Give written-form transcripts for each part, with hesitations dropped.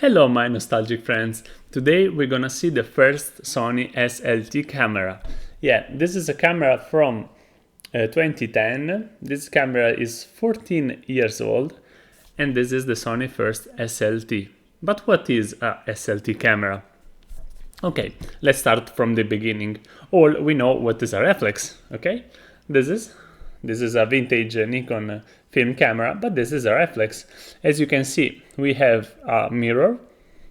Hello my nostalgic friends, today we're gonna see the first Sony SLT camera. Yeah, this is a camera from 2010, this camera is 14 years old and this is the Sony first SLT. But what is a SLT camera? Okay, let's start from the beginning. All we know what is a reflex, okay? This is a vintage Nikon film camera, but this is a reflex. As you can see, we have a mirror.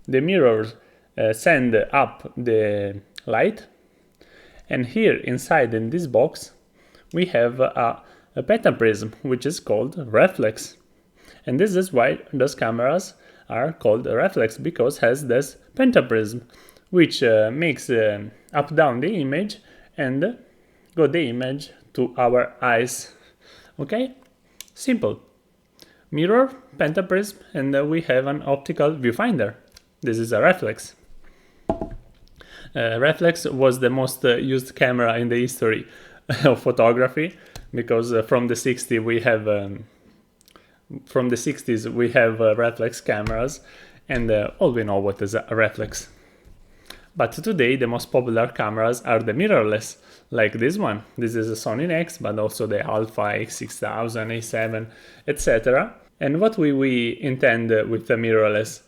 The mirror send up the light, and here inside in this box we have a pentaprism, which is called reflex. And this is why those cameras are called a reflex, because has this pentaprism, which makes up down the image and go the image to our eyes. Okay, simple. Mirror, pentaprism, and we have an optical viewfinder. This is a reflex. Reflex was the most used camera in the history of photography, because from the 60s we have reflex cameras, and all we know what is a reflex. But today the most popular cameras are the mirrorless, like this one. This is a Sony Nex, but also the Alpha X6000, A7, etc. And what we intend with the mirrorless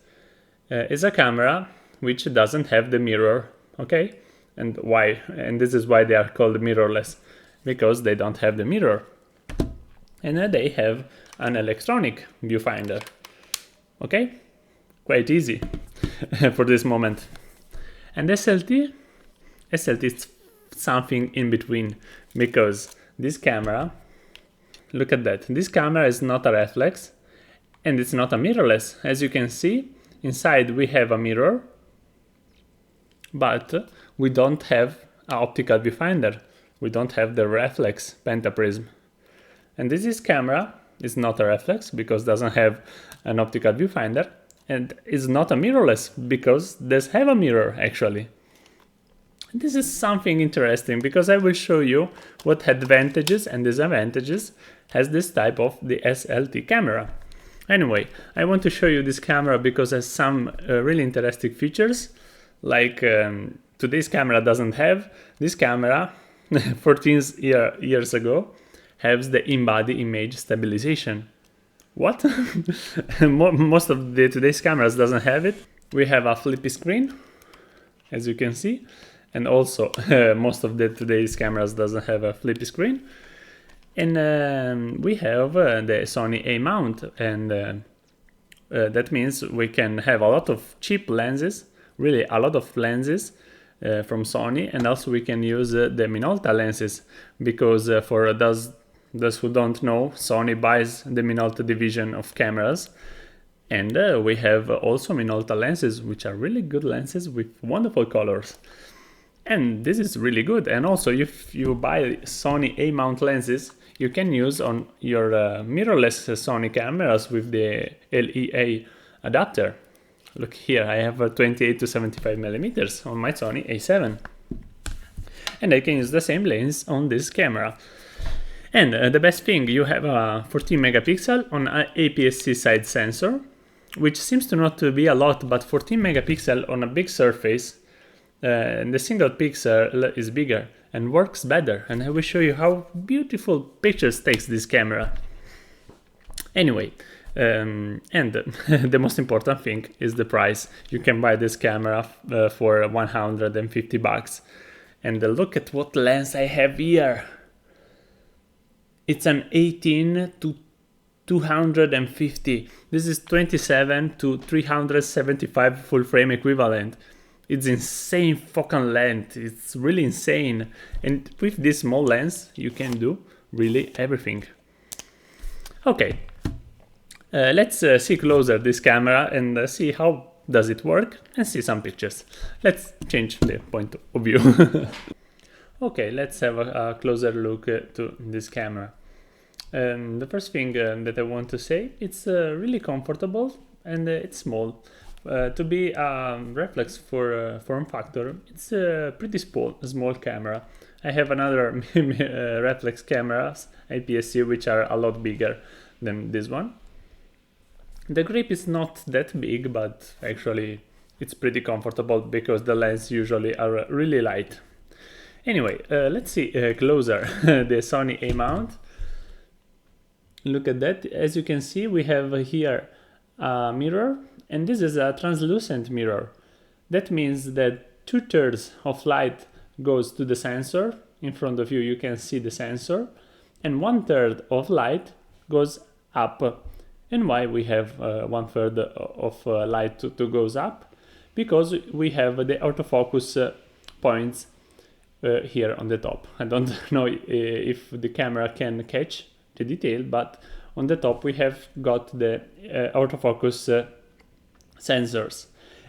is a camera which doesn't have the mirror, okay? And why? And this is why they are called mirrorless, because they don't have the mirror. And they have an electronic viewfinder, okay? Quite easy for this moment. And SLT is something in between, because this camera, look at that, this camera is not a reflex and it's not a mirrorless. As you can see, inside we have a mirror, but we don't have an optical viewfinder. We don't have the reflex pentaprism. And this camera is not a reflex because it doesn't have an optical viewfinder, and is not a mirrorless because does have a mirror actually. This is something interesting, because I will show you what advantages and disadvantages has this type of the SLT camera. Anyway, I want to show you this camera because it has some really interesting features, like today's camera doesn't have. This camera 14 years ago has the in-body image stabilization. What? Most of today's cameras doesn't have it. We have a flippy screen, as you can see, and also most of today's cameras doesn't have a flippy screen. And we have the Sony A mount, and that means we can have a lot of cheap lenses, really a lot of lenses from Sony, and also we can use the Minolta lenses, because for those who don't know, Sony buys the Minolta division of cameras, and we have also Minolta lenses, which are really good lenses with wonderful colors. And this is really good. And also, if you buy Sony A-mount lenses, you can use on your mirrorless Sony cameras with the LEA adapter. Look here, I have a 28 to 75 millimeters on my Sony A7. And I can use the same lens on this camera. And the best thing, you have a 14 megapixel on an APS-C side sensor, which seems to not to be a lot, but 14 megapixel on a big surface, the single pixel is bigger and works better. And I will show you how beautiful pictures takes this camera. Anyway, and the most important thing is the price. You can buy this camera for 150 bucks. And look at what lens I have here. It's an 18 to 250. This is 27 to 375 full frame equivalent. It's insane fucking length. It's really insane. And with this small lens, you can do really everything. Okay, let's see closer this camera and see how does it work and see some pictures. Let's change the point of view. Okay, let's have a closer look to this camera. The first thing that I want to say, it's really comfortable and it's small. To be a reflex for form factor, it's a pretty small camera. I have another reflex cameras, APS-C, which are a lot bigger than this one. The grip is not that big, but actually it's pretty comfortable because the lenses usually are really light. Anyway, let's see closer the Sony A mount. Look at that. As you can see, we have here a mirror, and this is a translucent mirror. That means that 2/3 of light goes to the sensor. In front of you, you can see the sensor, and 1/3 of light goes up. And why we have 1/3 of light to goes up? Because we have the autofocus points here on the top. I don't know if the camera can catch the detail, but on the top we have got the autofocus sensors.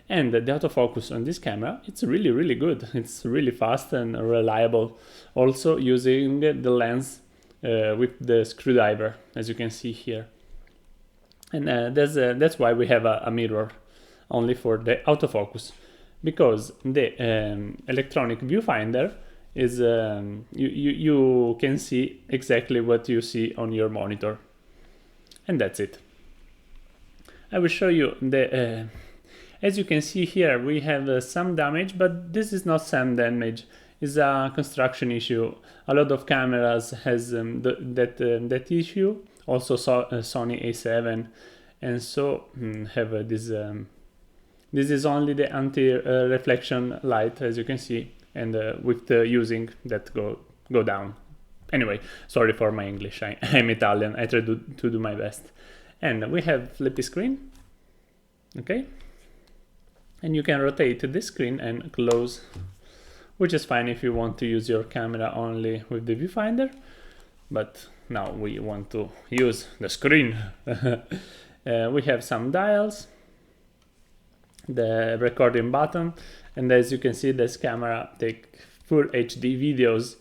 And the autofocus on this camera, it's really good. It's really fast and reliable. Also using the lens with the screwdriver, as you can see here. And that's why we have a mirror only for the autofocus, because the electronic viewfinder is you can see exactly what you see on your monitor, and that's it. I will show you the as you can see here, we have some damage, but this is not some damage. It's a construction issue. A lot of cameras has that issue. Also Sony A7, and so have this. This is only the anti-reflection light, as you can see, and with the using that go down. Anyway, sorry for my English. I'm Italian. I try to do my best. And we have flippy screen. Okay. And you can rotate the screen and close, which is fine if you want to use your camera only with the viewfinder, but now we want to use the screen. We have some dials, the recording button, and as you can see, this camera takes full HD videos,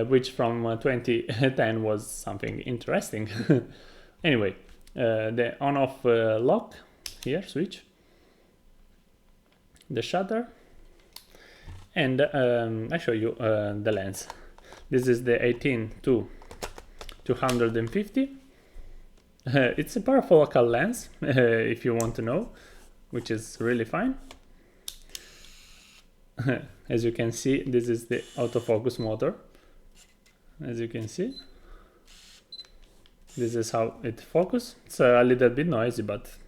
which from 2010 was something interesting. Anyway, the on-off lock here, switch, the shutter, and I show you the lens. This is the 18-250. It's a parafocal lens, if you want to know, which is really fine. As you can see, this is the autofocus motor. As you can see, this is how it focuses. It's a little bit noisy, but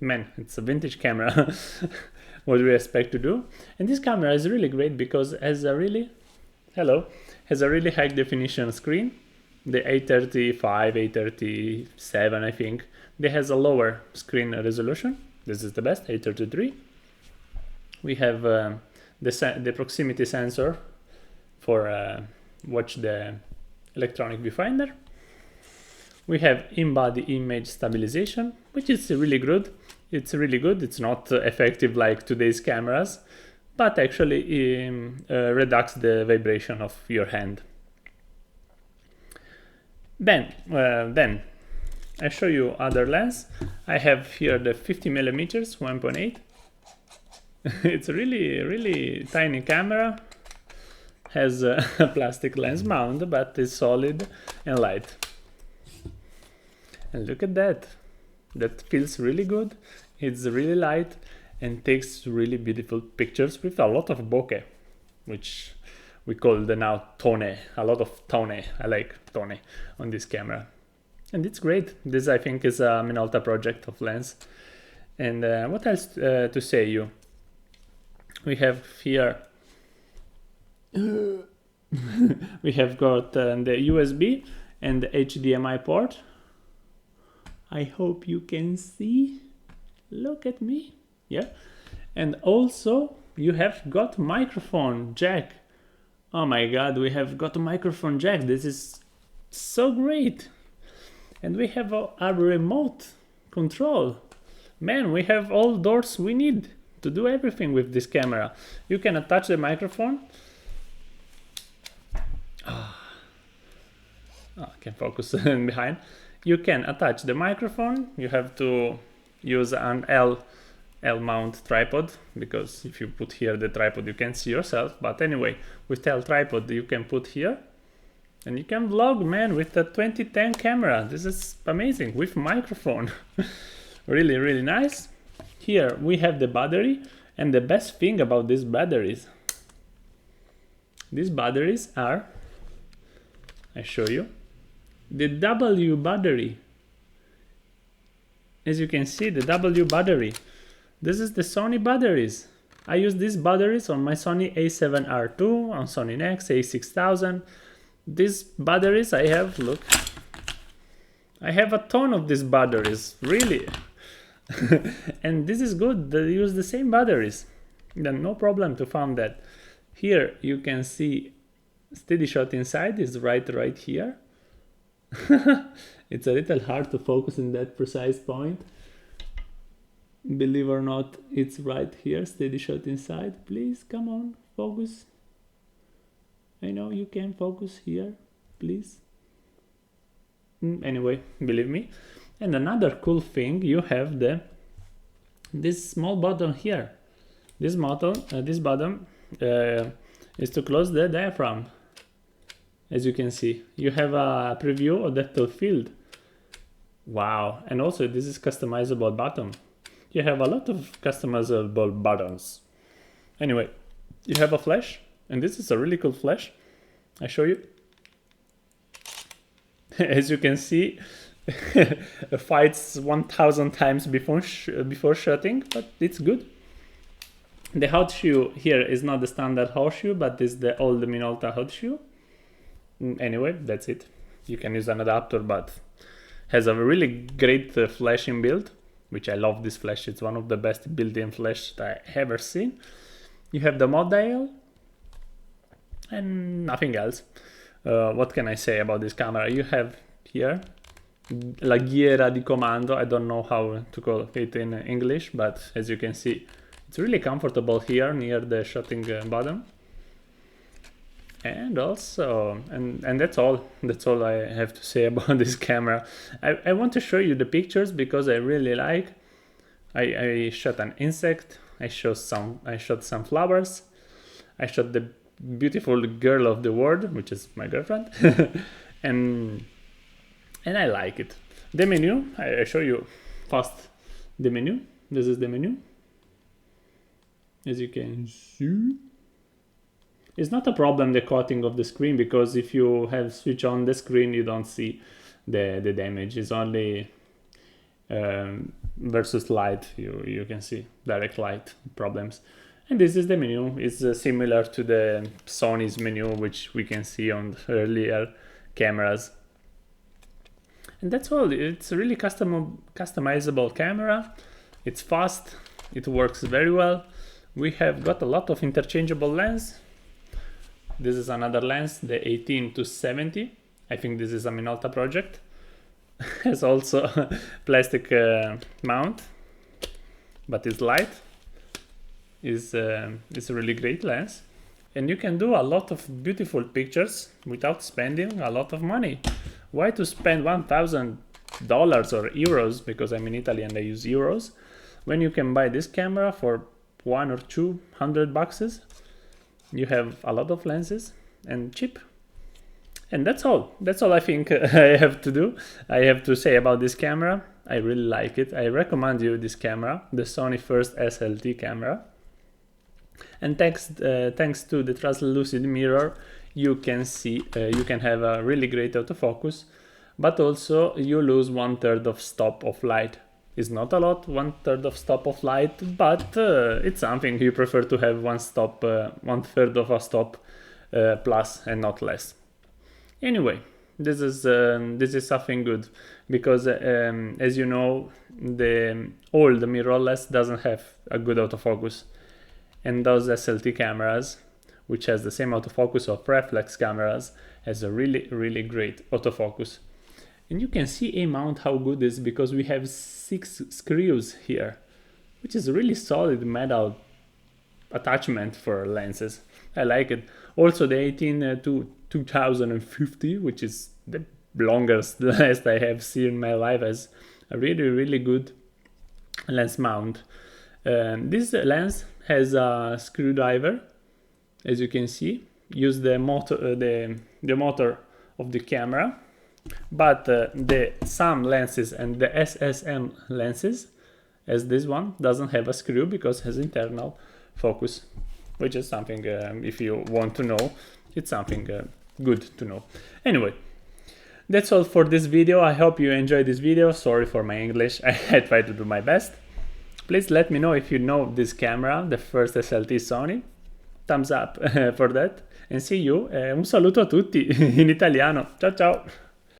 man, it's a vintage camera. What do we expect to do? And this camera is really great because it has a really high definition screen. The A35, A37, I think, it has a lower screen resolution. This is the best, A33. We have the proximity sensor for watch the electronic viewfinder. We have in-body image stabilization, which is really good. It's really good. It's not effective like today's cameras, but actually reduces the vibration of your hand. Then I show you other lens. I have here the 50mm 1.8. It's a really tiny camera. Has a plastic lens mount, but is solid and light. And look at that. That feels really good. It's really light and takes really beautiful pictures with a lot of bokeh, which we call now tone. A lot of tone. I like tone on this camera, and it's great. This, I think, is a Minolta project of lens. And what else to say you? We have here. We have got the USB and the HDMI port. I hope you can see. Look at me. Yeah. And also you have got microphone jack. Oh my god, we have got a microphone jack. This is so great. And we have a remote control. Man, we have all doors we need to do everything with this camera. You can attach the microphone. I can focus behind. You can attach the microphone. You have to use an L mount tripod, because if you put here the tripod you can see yourself. But anyway, with L tripod you can put here, and you can vlog, man, with the 2010 camera. This is amazing with microphone. really nice. Here we have the battery, and the best thing about these batteries are, I show you, the W battery. As you can see, the W battery. This is the Sony batteries. I use these batteries on my Sony A7R2, on Sony Nex A6000. These batteries I have, look, I have a ton of these batteries, really. And this is good, they use the same batteries. Then no problem to find that. Here you can see steady shot inside is right here. It's a little hard to focus in that precise point. Believe or not, it's right here, steady shot inside. Please, come on, focus. I know you can focus here, please. Anyway, believe me. And another cool thing, you have this small button here. This button is to close the diaphragm. As you can see, you have a preview of depth of field. Wow, and also this is customizable button. You have a lot of customizable buttons. Anyway, you have a flash, and this is a really cool flash. I show you. As you can see, it fights 1000 times before shooting, but it's good. The hot shoe here is not the standard hot shoe, but is the old Minolta hot shoe. Anyway, that's it. You can use an adapter, but has a really great flash inbuilt, which I love this flash. It's one of the best built-in flash that I ever seen. You have the mod dial and nothing else. What can I say about this camera? You have here la ghiera di comando. I don't know how to call it in English, but as you can see, it's really comfortable here near the shooting button. And also, and that's all I have to say about this camera. I want to show you the pictures because I really like. I shot an insect, I shot some flowers, I shot the beautiful girl of the world, which is my girlfriend. and I like it. The menu, I show you fast the menu. This is the menu. As you can see, it's not a problem, the cutting of the screen, because if you have switch on the screen, you don't see the damage. It's only versus light, you can see direct light problems. And this is the menu. It's similar to the Sony's menu, which we can see on earlier cameras. And that's all. It's a really customizable camera. It's fast, it works very well. We have got a lot of interchangeable lens. This is another lens, the 18-70. I think this is a Minolta project. Has also plastic mount, but it's light. It's a really great lens. And you can do a lot of beautiful pictures without spending a lot of money. Why to spend $1,000 or euros, because I'm in Italy and I use euros, when you can buy this camera for $100 or $200? You have a lot of lenses and cheap. And that's all I think I have to say about this camera. I really like it. I recommend you this camera, the Sony First SLT camera. And thanks to the translucid mirror, you can see, you can have a really great autofocus, but also you lose 1/3 of stop of light. It's not a lot, 1/3 of stop of light, but it's something. You prefer to have 1/3 of a stop plus and not less. Anyway, this is something good, because as you know, the old mirrorless doesn't have a good autofocus, and those SLT cameras, which has the same autofocus of reflex cameras, has a really great autofocus. And you can see A-mount how good it is, because we have 6 screws here, which is a really solid metal attachment for lenses. I like it. Also the 18-2050, which is the longest lens I have seen in my life, has a really good lens mount. This lens has a screwdriver, as you can see. Use the motor of the camera but the SAM lenses and the SSM lenses, as this one, doesn't have a screw because it has internal focus, which is something, if you want to know, it's something good to know. Anyway, that's all for this video. I hope you enjoyed this video. Sorry for my English, I tried to do my best. Please let me know if you know this camera, the First SLT Sony. Thumbs up for that, and see you. Un saluto a tutti in italiano. Ciao ciao!